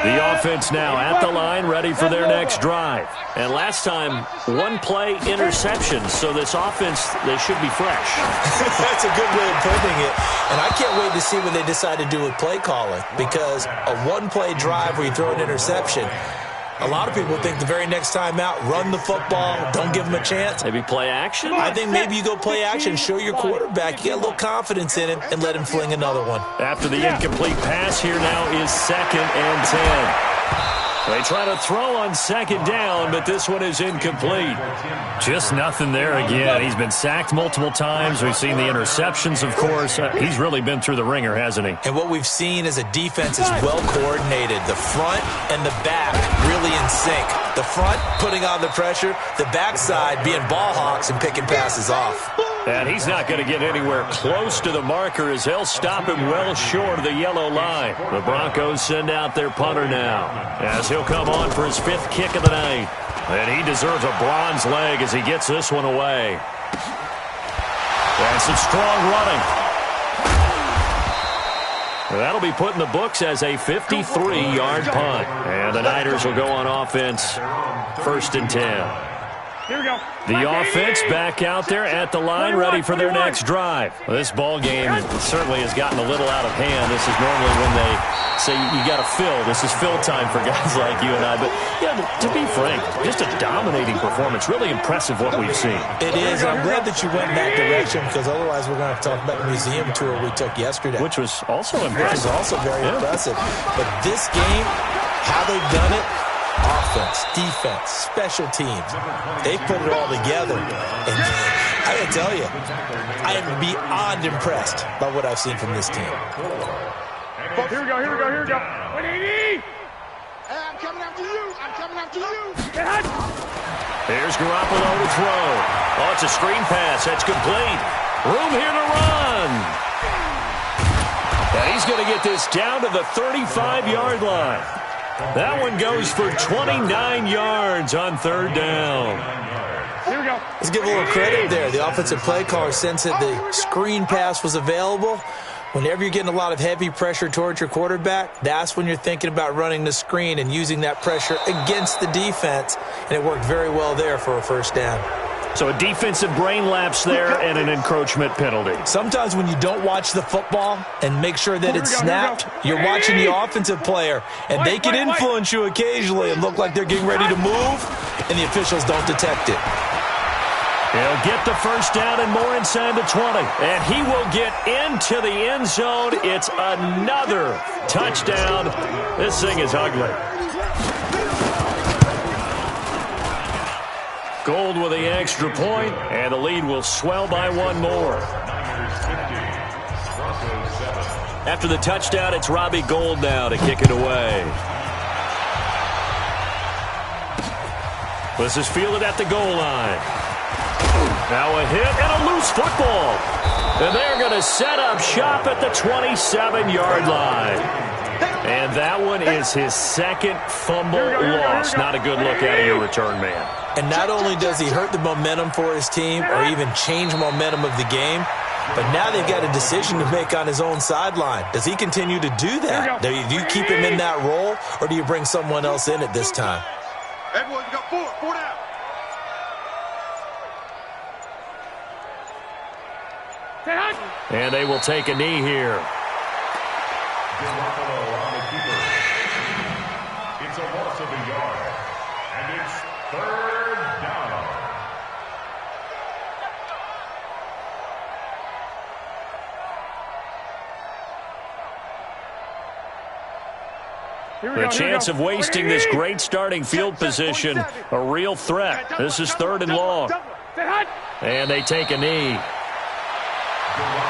The offense now at the line, ready for their next drive. And last time, one-play interception, so this offense, they should be fresh. That's a good way of putting it. And I can't wait to see what they decide to do with play calling, because a one-play drive where you throw an interception, a lot of people think the very next time out, run the football, don't give them a chance. Maybe play action? I think maybe you go play action, show your quarterback, you get a little confidence in him, and let him fling another one. After the incomplete pass, here now is 2nd and 10. They try to throw on 2nd down, but this one is incomplete. Just nothing there again. He's been sacked multiple times. We've seen the interceptions, of course. He's really been through the ringer, hasn't he? And what we've seen is a defense is well coordinated. The front and the back really in sync. The front putting on the pressure, the backside being ball hawks and picking passes off. And he's not going to get anywhere close to the marker as they'll stop him well short of the yellow line. The Broncos send out their punter now as he'll come on for his 5th kick of the night. And he deserves a bronze leg as he gets this one away. And some strong running. That'll be put in the books as a 53-yard punt. And the Niners will go on offense, 1st and 10. Here we go. The offense back out there at the line, ready for their next drive. Well, this ball game certainly has gotten a little out of hand. This is normally when they say you got to fill. This is fill time for guys like you and I. But yeah, to be frank, just a dominating performance. Really impressive what we've seen. It is. I'm glad that you went in that direction, because otherwise we're going to have to talk about the museum tour we took yesterday. Which was also Which impressive. was also very impressive. But this game, how they've done it, offense, defense, special teams, they put it all together. And I gotta tell you, I am beyond impressed by what I've seen from this team. Here we go, here we go, here we go. 180! Hey, I'm coming after you. I'm coming after you. Here's Garoppolo to throw. Oh, it's a screen pass. That's complete. Room here to run. And he's going to get this down to the 35-yard line. That one goes for 29 yards on 3rd down. Here we go. Let's give a little credit there. The offensive play caller sensed that the screen pass was available. Whenever you're getting a lot of heavy pressure towards your quarterback, that's when you're thinking about running the screen and using that pressure against the defense. And it worked very well there for a 1st down. So a defensive brain lapse there and an encroachment penalty. Sometimes when you don't watch the football and make sure that it's snapped, you're watching the offensive player, and they can influence you occasionally and look like they're getting ready to move, and the officials don't detect it. He'll get the 1st down and more inside the 20. And he will get into the end zone. It's another touchdown. This thing is ugly. Gold with the extra point, and the lead will swell by 1 more. After the touchdown, it's Robbie Gould now to kick it away. This is fielded at the goal line. Now a hit and a loose football. And they're going to set up shop at the 27-yard line. And that one is his 2nd fumble loss. Not a good look out of your return man. And not only does he hurt the momentum for his team or even change momentum of the game, but now they've got a decision to make on his own sideline. Does he continue to do that? Do you keep him in that role, or do you bring someone else in at this time? Everyone, you got 4 down. And they will take a knee here. Garoppolo on the keeper. It's a loss of a yard. And it's 3rd down. The chance of wasting this great starting field position, a real threat. This is 3rd and long. And they take a knee. Garoppolo